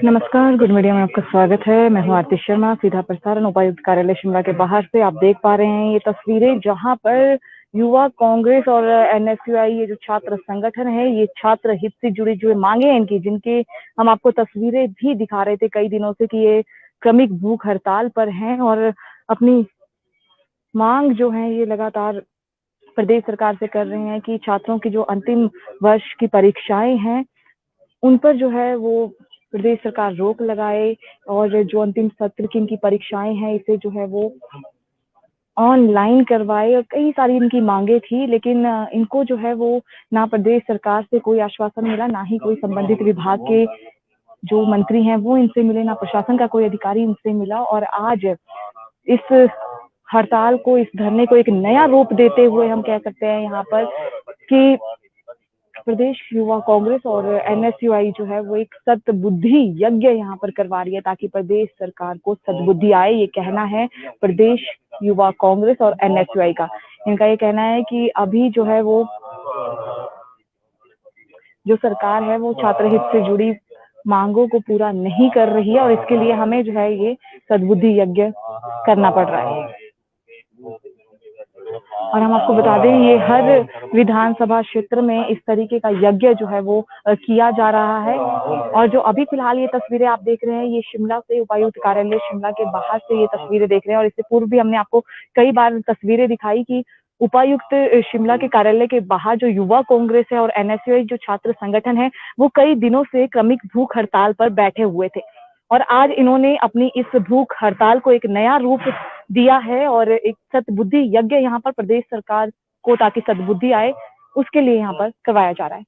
नमस्कार, good media में आपका स्वागत है। मैं हूं आरती शर्मा। सीधा प्रसारण उपायुक्त कार्यालय शिमला के बाहर से आप देख पा रहे हैं ये तस्वीरें, जहां पर युवा कांग्रेस और एनएसयूआई ये जो छात्र संगठन है, ये छात्र हित से जुड़ी जो मांगे हैं इनकी, जिनके हम आपको तस्वीरें भी दिखा रहे थे कई दिनों से कि ये क्रमिक भूख हड़ताल पर हैं और अपनी मांग जो है ये लगातार प्रदेश सरकार से कर रहे हैं कि छात्रों की जो अंतिम वर्ष की परीक्षाएं हैं उन पर जो है वो प्रदेश सरकार रोक लगाए और जो अंतिम सत्र की इनकी परीक्षाएं हैं इसे जो है वो ऑनलाइन करवाए। और कई सारी इनकी मांगे थी, लेकिन इनको जो है वो ना प्रदेश सरकार से कोई आश्वासन मिला, ना ही कोई संबंधित विभाग के जो मंत्री हैं वो इनसे मिले, ना प्रशासन का कोई अधिकारी इनसे मिला। और आज इस हड़ताल को, इस धरने को एक नया रूप देते हुए हम कह सकते हैं यहाँ पर कि प्रदेश युवा कांग्रेस और एनएसयूआई जो है वो एक सद्बुद्धि यज्ञ यहाँ पर करवा रही है ताकि प्रदेश सरकार को सद्बुद्धि आए। ये कहना है प्रदेश युवा कांग्रेस और एनएसयूआई का। इनका ये कहना है कि अभी जो है वो जो सरकार है वो छात्र हित से जुड़ी मांगों को पूरा नहीं कर रही है और इसके लिए हमें जो है ये सद्बुद्धि यज्ञ करना पड़ रहा है। और हम आपको बता दें ये हर विधानसभा क्षेत्र में इस तरीके का यज्ञ जो है वो किया जा रहा है। और जो अभी फिलहाल ये तस्वीरें आप देख रहे हैं ये शिमला से, उपायुक्त कार्यालय शिमला के बाहर से ये तस्वीरें देख रहे हैं। और इससे पूर्व भी हमने आपको कई बार तस्वीरें दिखाई कि उपायुक्त शिमला के कार्यालय के बाहर जो युवा कांग्रेस है और एनएसयूआई जो छात्र संगठन है वो कई दिनों से क्रमिक भूख हड़ताल पर बैठे हुए थे और आज इन्होंने अपनी इस भूख हड़ताल को एक नया रूप दिया है और एक सद्बुद्धि यज्ञ यहाँ पर प्रदेश सरकार को ताकि सद्बुद्धि आए उसके लिए यहाँ पर करवाया जा रहा है।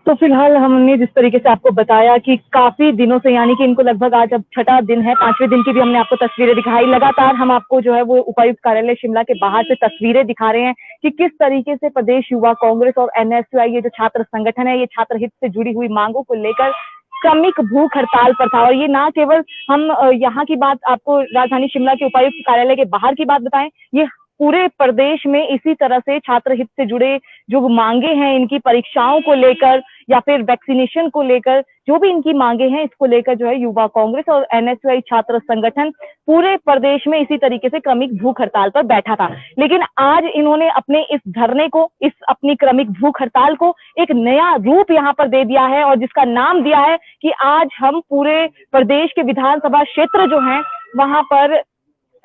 तो फिलहाल हमने जिस तरीके से आपको बताया कि काफी दिनों से, यानी कि इनको लगभग आज अब छठा दिन है, 5वें दिन की भी हमने आपको तस्वीरें दिखाई। लगातार हम आपको जो है वो उपायुक्त कार्यालय शिमला के बाहर से तस्वीरें दिखा रहे हैं कि किस तरीके से प्रदेश युवा कांग्रेस और एनएसयूआई ये जो छात्र संगठन है ये छात्र हित से जुड़ी हुई मांगों को लेकर क्रमिक भूख हड़ताल पर था। और ये ना केवल हम यहाँ की बात आपको राजधानी शिमला के उपायुक्त कार्यालय के बाहर की बात बताएं, ये पूरे प्रदेश में इसी तरह से छात्र हित से जुड़े जो मांगे हैं इनकी परीक्षाओं को लेकर या फिर वैक्सीनेशन को लेकर, जो भी इनकी मांगे हैं इसको लेकर जो है युवा कांग्रेस और एनएसयूआई छात्र संगठन पूरे प्रदेश में इसी तरीके से क्रमिक भूख हड़ताल पर बैठा था। लेकिन आज इन्होंने अपने इस धरने को, इस अपनी क्रमिक भूख हड़ताल को एक नया रूप यहाँ पर दे दिया है और जिसका नाम दिया है कि आज हम पूरे प्रदेश के विधानसभा क्षेत्र जो है वहां पर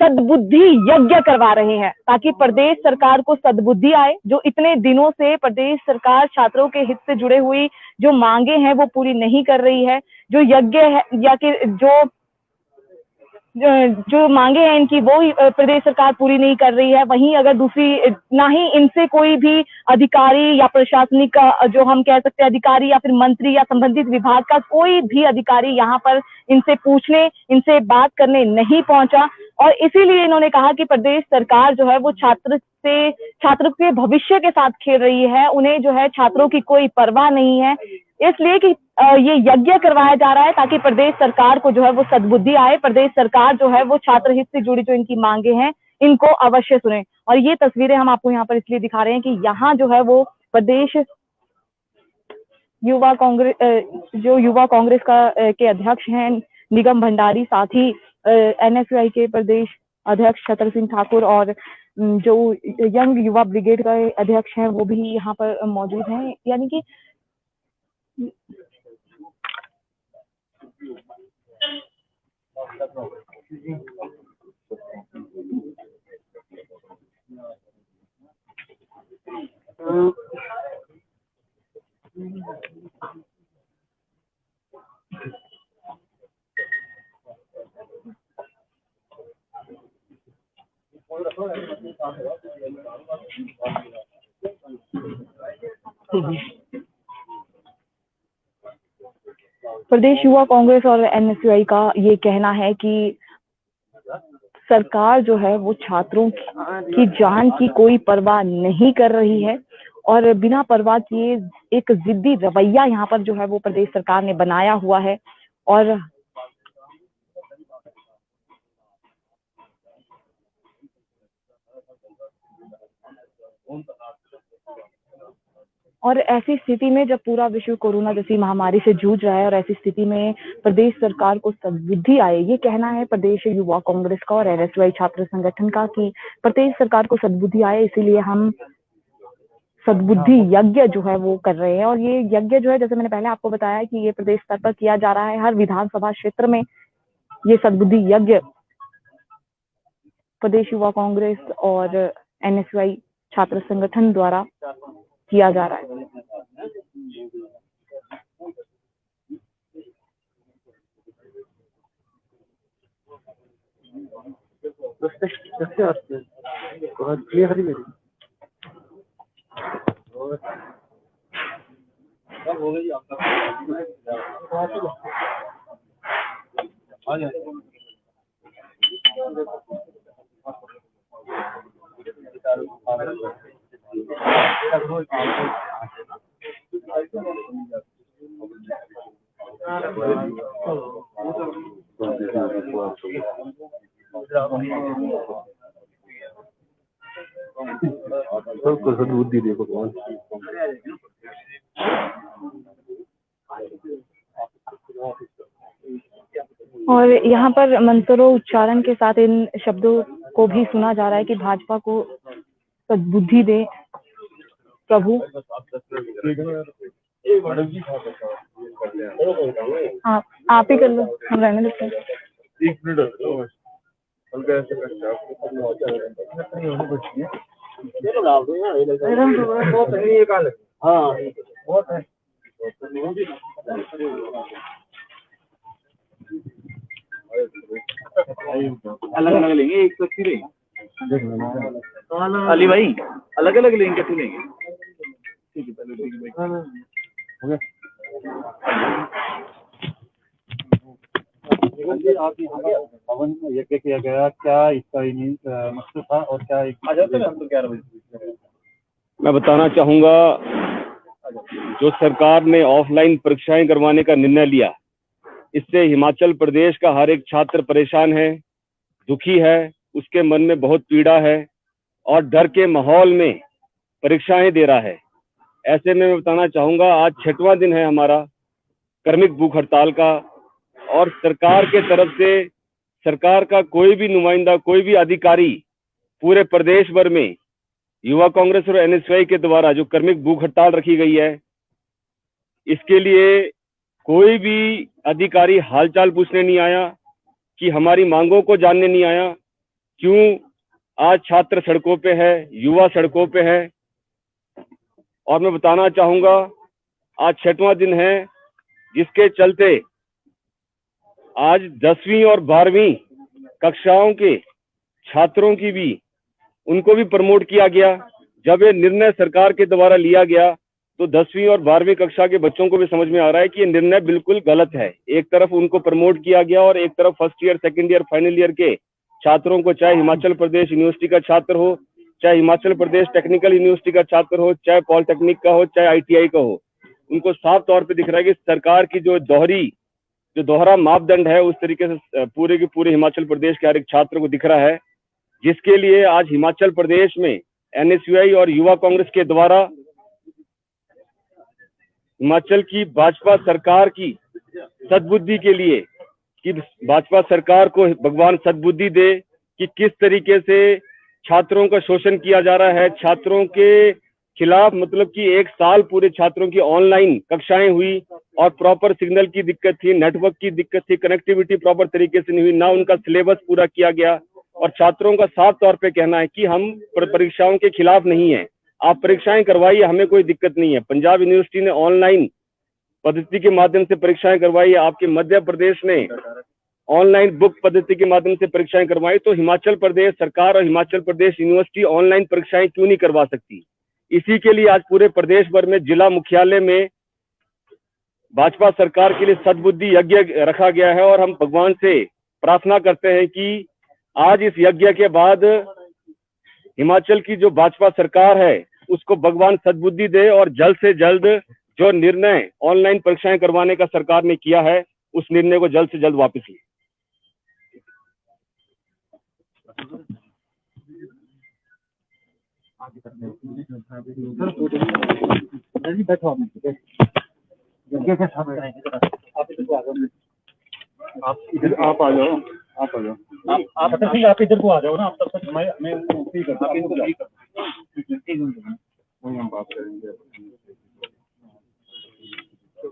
सद्बुद्धि यज्ञ करवा रहे हैं ताकि प्रदेश सरकार को सद्बुद्धि आए। जो इतने दिनों से प्रदेश सरकार छात्रों के हित से जुड़े हुई जो मांगे हैं वो पूरी नहीं कर रही है, जो यज्ञ है या कि जो मांगे हैं इनकी वो प्रदेश सरकार पूरी नहीं कर रही है। वहीं अगर दूसरी, ना ही इनसे कोई भी अधिकारी या प्रशासनिक का जो हम कह सकते हैं अधिकारी या फिर मंत्री या संबंधित विभाग का कोई भी अधिकारी यहाँ पर इनसे पूछने, इनसे बात करने नहीं पहुंचा। और इसीलिए इन्होंने कहा कि प्रदेश सरकार जो है वो छात्र के भविष्य के साथ खेल रही है, उन्हें जो है छात्रों की कोई परवाह नहीं है। इसलिए कि ये यज्ञ करवाया जा रहा है ताकि प्रदेश सरकार को जो है वो सद्बुद्धि आए, प्रदेश सरकार जो है वो छात्र हित से जुड़ी जो इनकी मांगे हैं इनको अवश्य सुने। और ये तस्वीरें हम आपको यहाँ पर इसलिए दिखा रहे हैं कि यहाँ जो है वो प्रदेश युवा कांग्रेस जो युवा कांग्रेस के अध्यक्ष हैं निगम भंडारी, साथ ही एनएसयूआई के प्रदेश अध्यक्ष छतर सिंह ठाकुर और जो यंग युवा ब्रिगेड का अध्यक्ष हैं वो भी यहाँ पर मौजूद हैं। यानी कि प्रदेश युवा कांग्रेस और एनएसयूआई का ये कहना है कि सरकार जो है वो छात्रों की जान की कोई परवाह नहीं कर रही है और बिना परवाह किए एक जिद्दी रवैया यहाँ पर जो है वो प्रदेश सरकार ने बनाया हुआ है। और ऐसी स्थिति में जब पूरा विश्व कोरोना जैसी महामारी से जूझ रहा है और ऐसी स्थिति में प्रदेश सरकार को सद्बुद्धि आए, ये कहना है प्रदेश युवा कांग्रेस का और एनएसयूआई छात्र संगठन का कि प्रदेश सरकार को सद्बुद्धि आए, इसीलिए हम सद्बुद्धि यज्ञ जो है वो कर रहे हैं। और ये यज्ञ जो है, जैसे मैंने पहले आपको बताया कि ये प्रदेश स्तर पर किया जा रहा है, हर विधानसभा क्षेत्र में ये सद्बुद्धि यज्ञ प्रदेश युवा कांग्रेस और एनएसयूआई छात्र संगठन द्वारा किया जा रहा है। और यहाँ पर मंत्रों उच्चारण के साथ इन शब्दों को भी सुना जा रहा है कि भाजपा को सद्बुद्धि दे प्रभु। आप ही कर लो, हम रहने देते हैं। अलग अलग लेंगे, एक सच्ची लेंगे अली भाई, अलग अलग लेंगे, कैसे लेंगे? ठीक है, पहले ठीक है भाई। आप यहाँ भवन में यज्ञ किया गया, क्या इसका मकसद था और क्या मैं बताना चाहूंगा, जो सरकार ने ऑफलाइन परीक्षाएं करवाने का निर्णय लिया, इससे हिमाचल प्रदेश का हर एक छात्र परेशान है, दुखी है, उसके मन में बहुत पीड़ा है और डर के माहौल में परीक्षाएं दे रहा है। ऐसे में मैं बताना चाहूंगा, आज 6वां दिन है हमारा कर्मिक भूख हड़ताल का और सरकार के तरफ से, सरकार का कोई भी नुमाइंदा, कोई भी अधिकारी पूरे प्रदेश भर में युवा कांग्रेस और एनएसयूआई के द्वारा जो कर्मिक भूख हड़ताल रखी गई है, इसके लिए कोई भी अधिकारी हालचाल पूछने नहीं आया, कि हमारी मांगों को जानने नहीं आया। क्यों आज छात्र सड़कों पे है, युवा सड़कों पे है। और मैं बताना चाहूंगा, आज 6वां दिन है जिसके चलते आज 10वीं और 12वीं कक्षाओं के छात्रों की भी, उनको भी प्रमोट किया गया। जब ये निर्णय सरकार के द्वारा लिया गया तो 10वीं और 12वीं कक्षा के बच्चों को भी समझ में आ रहा है कि ये निर्णय बिल्कुल गलत है। एक तरफ उनको प्रमोट किया गया और एक तरफ first year, second year, final year के छात्रों को, चाहे हिमाचल प्रदेश यूनिवर्सिटी का छात्र हो, चाहे हिमाचल प्रदेश टेक्निकल यूनिवर्सिटी का छात्र हो, चाहे पॉलिटेक्निक का हो, चाहे आईटीआई का हो, उनको साफ तौर पे दिख रहा है कि सरकार की जो दोहरा मापदंड है, उस तरीके से पूरे के पूरे हिमाचल प्रदेश के हर एक छात्र को दिख रहा है, जिसके लिए आज हिमाचल प्रदेश में एनएसयूआई और युवा कांग्रेस के द्वारा हिमाचल की भाजपा सरकार की सद्बुद्धि के लिए, कि भाजपा सरकार को भगवान सद्बुद्धि दे कि किस तरीके से छात्रों का शोषण किया जा रहा है, छात्रों के खिलाफ, मतलब कि 1 साल पूरे छात्रों की ऑनलाइन कक्षाएं हुई और प्रॉपर सिग्नल की दिक्कत थी, नेटवर्क की दिक्कत थी, कनेक्टिविटी प्रॉपर तरीके से नहीं हुई, ना उनका सिलेबस पूरा किया गया। और छात्रों का साफ तौर पे कहना है कि हम परीक्षाओं के खिलाफ नहीं है, आप परीक्षाएं करवाइए, हमें कोई दिक्कत नहीं है। पंजाब यूनिवर्सिटी ने ऑनलाइन पद्धति के माध्यम से परीक्षाएं करवाई, आपके मध्य प्रदेश ने ऑनलाइन बुक पद्धति के माध्यम से परीक्षाएं करवाई, तो हिमाचल प्रदेश सरकार और हिमाचल प्रदेश यूनिवर्सिटी ऑनलाइन परीक्षाएं क्यों नहीं करवा सकती? इसी के लिए आज पूरे प्रदेश भर में जिला मुख्यालय में भाजपा सरकार के लिए सद्बुद्धि यज्ञ रखा गया है और हम भगवान से प्रार्थना करते हैं कि आज इस यज्ञ के बाद हिमाचल की जो भाजपा सरकार है उसको भगवान सद्बुद्धि दे और जल्द से जल्द जो निर्णय ऑनलाइन परीक्षाएं करवाने का सरकार ने किया है, उस निर्णय को जल्द से जल्द वापस ले। बैठो आप इधर, आप आ जाओ, आप आ जाओ, आप इधर को आ जाओ ना, आप तब तक मैं फ्री करता हूं, वही हम बात करेंगे।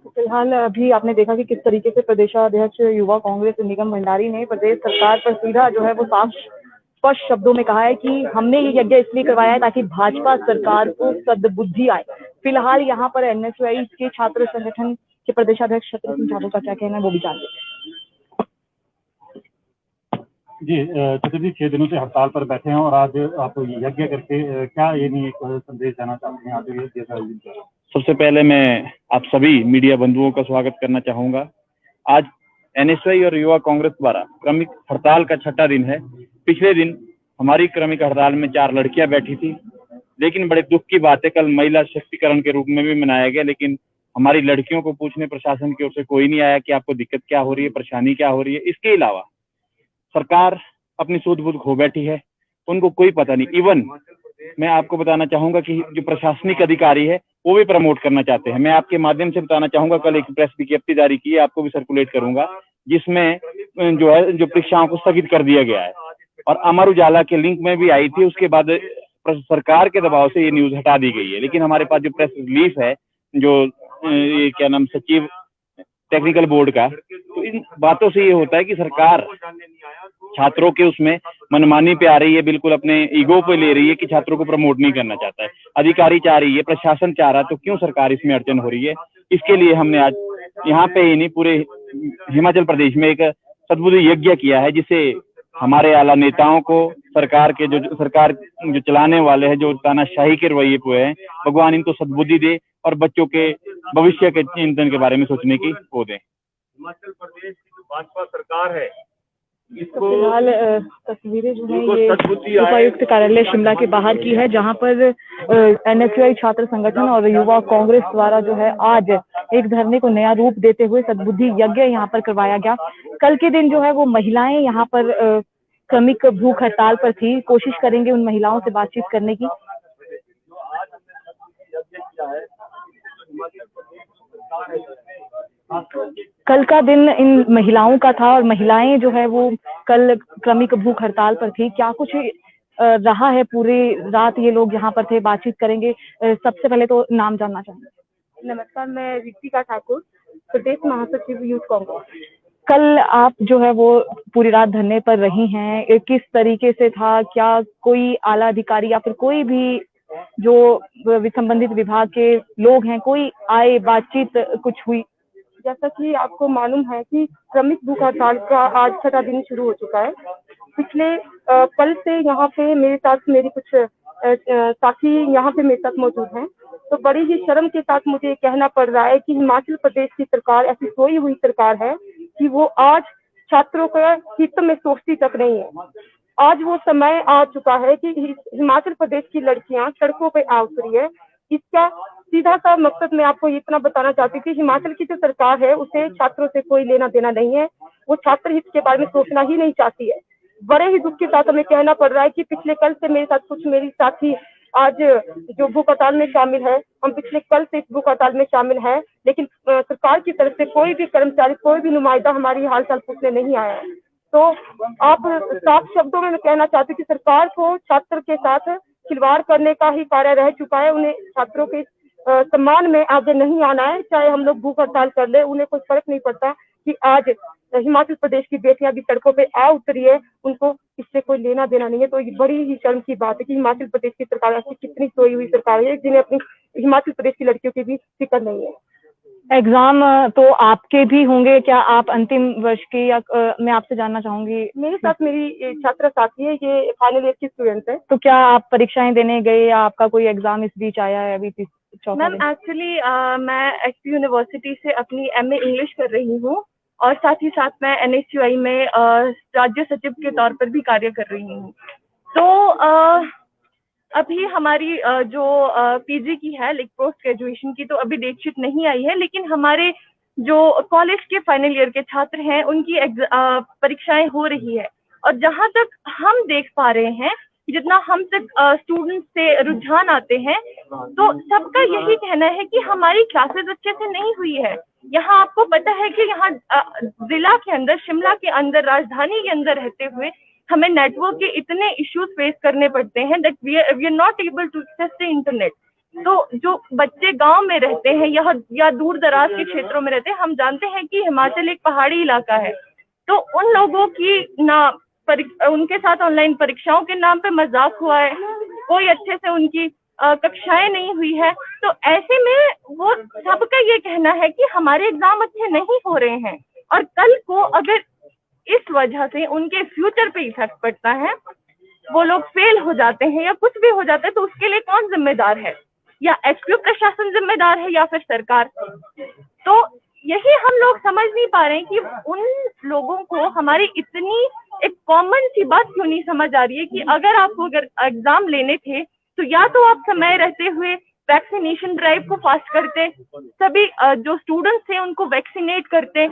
फिलहाल अभी आपने देखा कि किस तरीके से प्रदेशाध्यक्ष युवा कांग्रेस निगम भंडारी ने प्रदेश सरकार पर सीधा जो है वो साफ स्पष्ट शब्दों में कहा है कि हमने ये यज्ञ इसलिए करवाया है ताकि भाजपा सरकार को सद्बुद्धि आए। फिलहाल यहाँ पर एनएसयूआई के छात्र संगठन के प्रदेशाध्यक्ष छत्र सिंह ठाकुर का क्या कहना है वो भी जान लेते जी। छत्र जी 6 दिनों से हड़ताल पर बैठे हैं और आज आप यज्ञ करके क्या ये नहीं एक संदेश देना चाहते हैं आज? सबसे पहले मैं आप सभी मीडिया बंधुओं का स्वागत करना चाहूंगा। आज एनएसयूआई और युवा कांग्रेस द्वारा क्रमिक हड़ताल का 6ठा दिन है। पिछले दिन हमारी क्रमिक हड़ताल में 4 लड़कियां बैठी थी, लेकिन बड़े दुख की बात है कल महिला सशक्तिकरण के रूप में भी मनाया गया, लेकिन हमारी लड़कियों को पूछने प्रशासन की ओर से कोई नहीं आया कि आपको दिक्कत क्या हो रही है, परेशानी क्या हो रही है। इसके अलावा सरकार अपनी सूझबूझ खो बैठी है, उनको कोई पता नहीं। इवन मैं आपको बताना चाहूंगा कि जो प्रशासनिक अधिकारी है वो भी प्रमोट करना चाहते हैं। मैं आपके माध्यम से बताना चाहूंगा, कल एक प्रेस विज्ञप्ति जारी की है, आपको भी सर्कुलेट करूंगा, जिसमें जो है जो परीक्षाओं को स्थगित कर दिया गया है और अमर उजाला के लिंक में भी आई थी। उसके बाद सरकार के दबाव से ये न्यूज हटा दी गई है। लेकिन हमारे पास जो प्रेस रिलीज है, जो ये क्या नाम सचिव टेक्निकल बोर्ड का, तो इन बातों से ये होता है कि सरकार छात्रों के उसमें मनमानी पे आ रही है, बिल्कुल अपने ईगो पे ले रही है कि छात्रों को प्रमोट नहीं करना चाहता है। अधिकारी चाह रही है, प्रशासन चाह रहा है, तो क्यों सरकार इसमें अड़चन हो रही है? इसके लिए हमने आज यहाँ पे ही नहीं पूरे हिमाचल प्रदेश में एक सद्बुद्धि यज्ञ किया है, जिसे हमारे आला नेताओं को, सरकार के सरकार जो चलाने वाले हैं, जो तानाशाही के रवैये पे हैं, भगवान इनको सद्बुद्धि दे और बच्चों के भविष्य के चिंतन के बारे में सोचने की वो दे। हिमाचल प्रदेश की जो भाजपा सरकार है, इसको फिलहाल तस्वीरें जो है ये उपायुक्त कार्यालय शिमला के बाहर की है, जहां पर एनएसयूआई छात्र संगठन और युवा कांग्रेस द्वारा जो है आज एक धरने को नया रूप देते हुए सद्बुद्धि यज्ञ यहाँ पर करवाया गया। कल के दिन जो है वो महिलाएं यहाँ पर क्रमिक भूख हड़ताल पर थी। कोशिश करेंगे उन महिलाओं से बातचीत करने की। कल का दिन इन महिलाओं का था और महिलाएं जो है वो कल क्रमिक भूख हड़ताल पर थी। क्या कुछ रहा है, पूरी रात ये लोग यहाँ पर थे, बातचीत करेंगे। सबसे पहले तो नाम जानना चाहेंगे। नमस्कार, मैं ऋतिका ठाकुर, प्रदेश महासचिव यूथ कांग्रेस। कल आप जो है वो पूरी रात धरने पर रही हैं, किस तरीके से था? क्या कोई आला अधिकारी या फिर कोई भी जो संबंधित विभाग के लोग हैं, कोई आए, बातचीत कुछ हुई? जैसा कि आपको मालूम है कि क्रमिक भूख हड़ताल का आज 6ठा दिन शुरू हो चुका है। पिछले कल से यहाँ पे मेरे साथ मेरी कुछ साथी यहाँ पे मेरे साथ मौजूद हैं, तो बड़ी ही शर्म के साथ मुझे कहना पड़ रहा है कि हिमाचल प्रदेश की सरकार ऐसी सोई हुई सरकार है कि वो आज छात्रों का हित में सोचती तक नहीं है। आज वो समय आ चुका है कि हिमाचल प्रदेश की लड़कियां सड़कों पे आ उतरी है, इसका सीधा सा मकसद मैं आपको इतना बताना चाहती थी, हिमाचल की जो सरकार है उसे छात्रों से कोई लेना देना नहीं है, वो छात्र हित के बारे में सोचना ही नहीं चाहती है। बड़े ही दुख के साथ हमें कहना पड़ रहा है कि पिछले कल से मेरे साथ कुछ मेरी साथी आज जो भूख हड़ताल में शामिल है, हम पिछले कल से इस भूख हड़ताल में शामिल हैं, लेकिन सरकार की तरफ से कोई भी कर्मचारी, कोई भी नुमाइंदा हमारी हालचाल पूछने नहीं आया है। तो आप साफ शब्दों में मैं कहना चाहती हूँ कि सरकार को छात्र के साथ खिलवाड़ करने का ही कार्य रह चुका है। उन्हें छात्रों के सम्मान में आगे नहीं आना है, चाहे हम लोग भूख हड़ताल कर ले, उन्हें कोई फर्क नहीं पड़ता कि आज हिमाचल प्रदेश की बेटियां भी सड़कों पे आ उतरी है, उनको इससे कोई लेना देना नहीं है। तो ये बड़ी ही शर्म की बात है कि हिमाचल प्रदेश की सरकार ऐसी कितनी सोई हुई सरकार है जिन्हें अपनी हिमाचल प्रदेश की लड़कियों की भी फिक्र नहीं है। एग्जाम तो आपके भी होंगे, क्या आप अंतिम वर्ष के या मैं आपसे जानना चाहूंगी। मेरे साथ मेरी छात्रा साथी है, ये फाइनल ईयर की स्टूडेंट है। तो क्या आप परीक्षाएं देने गए या आपका कोई एग्जाम इस बीच आया है अभी? मैम एक्चुअली मैं एचपी यूनिवर्सिटी से अपनी एमए इंग्लिश कर रही हूँ और साथ ही साथ मैं एनएसयूआई में राज्य सचिव के तौर पर भी कार्य कर रही हूँ। तो अभी हमारी जो पीजी की है, लाइक पोस्ट ग्रेजुएशन की, तो अभी डेटशीट नहीं आई है, लेकिन हमारे जो कॉलेज के फाइनल ईयर के छात्र हैं उनकी परीक्षाएं हो रही है। और जहां तक हम देख पा रहे हैं, जितना हम तक स्टूडेंट्स से रुझान आते हैं, तो सबका यही कहना है कि हमारी क्लासेस अच्छे से नहीं हुई है। यहाँ आपको पता है कि यहाँ जिला के अंदर, शिमला के अंदर, राजधानी के अंदर रहते हुए हमें नेटवर्क के इतने इश्यूज फेस करने पड़ते हैं that we are not able to access the internet. तो जो बच्चे गांव में रहते हैं या दूर दराज के क्षेत्रों में रहते हैं, हम जानते हैं कि हिमाचल एक पहाड़ी इलाका है, तो उन लोगों की उनके साथ ऑनलाइन परीक्षाओं के नाम पे मजाक हुआ है, कोई अच्छे से उनकी कक्षाएं नहीं हुई है। तो ऐसे में वो सबका ये कहना है कि हमारे एग्जाम अच्छे नहीं हो रहे हैं, और कल को अगर इस वजह से उनके फ्यूचर पे इफेक्ट पड़ता है, वो लोग फेल हो जाते हैं या कुछ भी हो जाता है, तो उसके लिए कौन जिम्मेदार है? या एचक्यू प्रशासन जिम्मेदार है या फिर सरकार? तो यही हम लोग समझ नहीं पा रहे हैं कि उन लोगों को हमारी इतनी एक कॉमन सी बात क्यों नहीं समझ आ रही है कि अगर एग्जाम लेने थे तो या तो आप समय रहते हुए वैक्सीनेशन ड्राइव को फास्ट करते, सभी जो स्टूडेंट्स थे उनको वैक्सीनेट करते,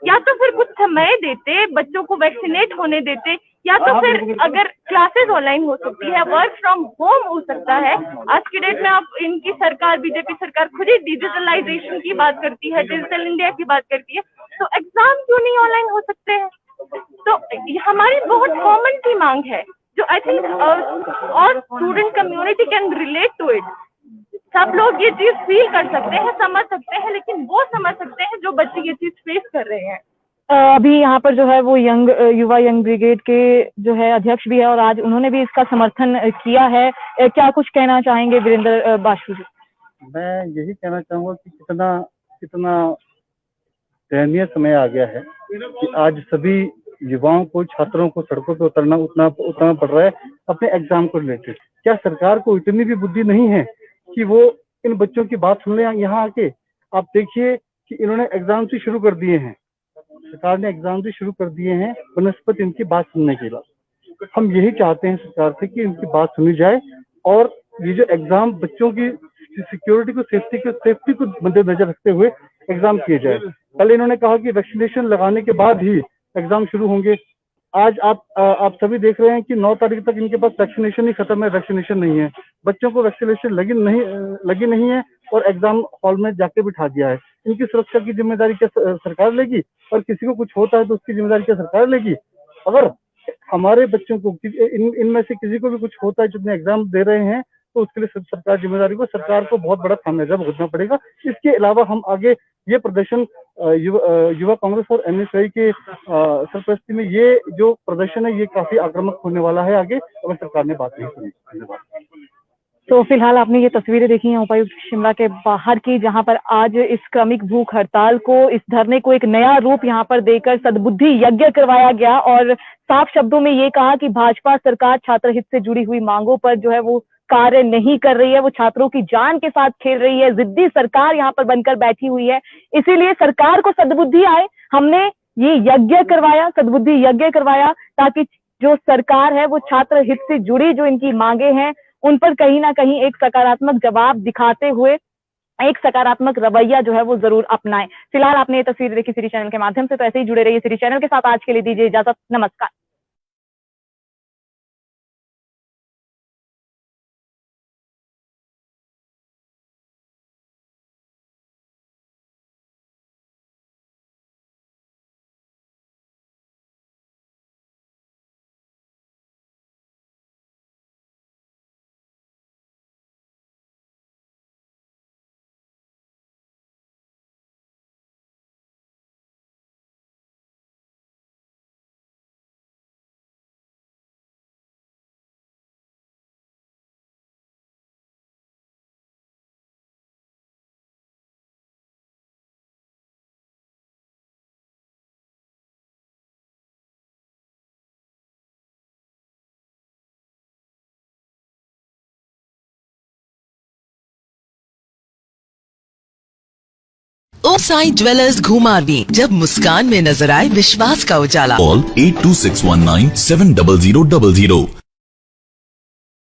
या तो फिर कुछ समय देते, बच्चों को वैक्सीनेट होने देते, या तो फिर अगर क्लासेस ऑनलाइन हो सकती है, वर्क फ्रॉम होम हो सकता है। आज की डेट में आप इनकी सरकार, बीजेपी सरकार खुद ही डिजिटलाइजेशन की बात करती है, डिजिटल इंडिया की बात करती है, तो एग्जाम क्यों नहीं ऑनलाइन हो सकते हैं? तो हमारी बहुत कॉमन सी मांग है जो I think our student community can relate to it. सब लोग ये चीज फील कर सकते हैं, समझ सकते हैं, लेकिन वो समझ सकते हैं जो बच्चे ये चीज फेस कर रहे हैं। अभी यहाँ पर जो है वो युवा यंग ब्रिगेड के जो है अध्यक्ष भी है और आज उन्होंने भी इसका समर्थन किया है। क्या कुछ कहना चाहेंगे वीरेंद्र बासु जी? मैं यही कहना चाहूँगा कि कितना दयनीय समय आ गया है कि आज सभी युवाओं को, छात्रों को सड़कों पे उतरना पड़ रहा है अपने एग्जाम को रिलेटेड। क्या सरकार को इतनी भी बुद्धि नहीं है कि वो इन बच्चों की बात सुन ले? यहाँ आके आप देखिए कि इन्होंने एग्जाम से शुरू कर दिए हैं, सरकार ने एग्जाम से शुरू कर दिए हैं बनस्पत इनकी बात सुनने के लिए। हम यही चाहते हैं सरकार से कि इनकी बात सुनी जाए और ये जो एग्जाम बच्चों की सिक्योरिटी को, सेफ्टी को मद्देनजर रखते हुए एग्जाम किए जाए। कल इन्होंने कहा कि वैक्सीनेशन लगाने के बाद ही एग्जाम शुरू होंगे। आज आप सभी देख रहे हैं कि 9 तारीख तक इनके पास वैक्सीनेशन ही खत्म है, वैक्सीनेशन नहीं है, बच्चों को वैक्सीनेशन लगी नहीं है और एग्जाम हॉल में जाके बिठा दिया है। इनकी सुरक्षा की जिम्मेदारी क्या सरकार लेगी? और किसी को कुछ होता है तो उसकी जिम्मेदारी क्या सरकार लेगी? अगर हमारे बच्चों को इनमें से किसी को भी कुछ होता है, जितने एग्जाम दे रहे हैं, तो उसके लिए सरकार को बहुत बड़ा खामियाजा भुगतना पड़ेगा। इसके अलावा हम आगे ये प्रदर्शन युवा कांग्रेस और एनएसयूआई के सरपरस्ती में ये जो प्रदर्शन है ये काफी आक्रामक होने वाला है आगे, अगर सरकार ने बात नहीं सुनी। धन्यवाद। तो फिलहाल आपने ये तस्वीरें देखी हैं उपायुक्त शिमला के बाहर की, जहां पर आज इस क्रमिक भूख हड़ताल को, इस धरने को एक नया रूप यहां पर देकर सद्बुद्धि यज्ञ करवाया गया और साफ शब्दों में ये कहा कि भाजपा सरकार छात्र हित से जुड़ी हुई मांगों पर जो है वो कार्य नहीं कर रही है, वो छात्रों की जान के साथ खेल रही है, जिद्दी सरकार यहाँ पर बनकर बैठी हुई है। इसीलिए सरकार को सद्बुद्धि आए, हमने ये यज्ञ करवाया, सद्बुद्धि यज्ञ करवाया, ताकि जो सरकार है वो छात्र हित से जुड़ी जो इनकी मांगे हैं उन पर कहीं ना कहीं एक सकारात्मक जवाब दिखाते हुए एक सकारात्मक रवैया जो है वो जरूर अपनाएं। फिलहाल आपने ये तस्वीर देखी सिटी चैनल के माध्यम से, तो ऐसे ही जुड़े रहिए सिटी चैनल के साथ। आज के लिए दीजिए इजाजत, नमस्कार। ओसाई ज्वेलर्स घुमारवी, जब मुस्कान में नजर आए विश्वास का उजाला। Call 82619 70000.